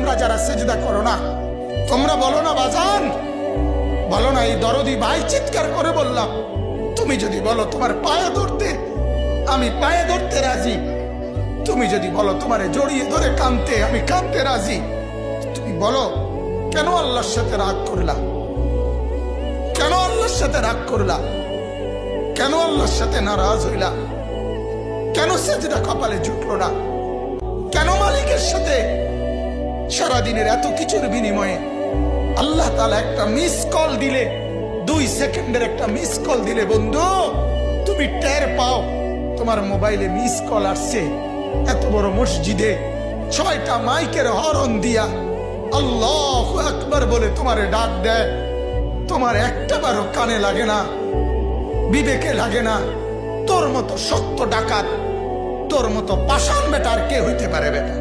তোমরা যারা সেজদা করো না, তোমরা বলো না বাজান, বলো না এই দরদি ভাই চিৎকার করে বললাম, তুমি যদি বলো তোমার পায়ে ধরতে, আমি পায়ে ধরতে রাজি। তুমি যদি বলো তোমারে জড়িয়ে ধরে কাঁদতে, আমি কাঁদতে রাজি। তুমি বলো কেন আল্লাহর সাথে রাগ করলা? কেন আল্লাহর সাথে রাগ করলা? কেন আল্লাহর সাথে নারাজ হইলা? কেন সেজদা কপালে জুটলো না? কেন মালিকের সাথে সারাদিনের এত কিছুর বিনিময়ে আল্লাহ তাআলা একটা মিস কল দিলে, 2 সেকেন্ডের একটা মিস কল দিলে বন্ধু তুমি টের পাও তোমার মোবাইলে মিস কল আসছে, এত বড় মসজিদে 6টা মাইকের হরন দিয়া আল্লাহু আকবার বলে তোমারে ডাক দেয়, তোমার একটাবারও কানে লাগে না, বিবেকে লাগে না। তোর মতো সত্য ডাকাত, তোর মতো পাষাণ বেটার কে হইতে পারে বেটা?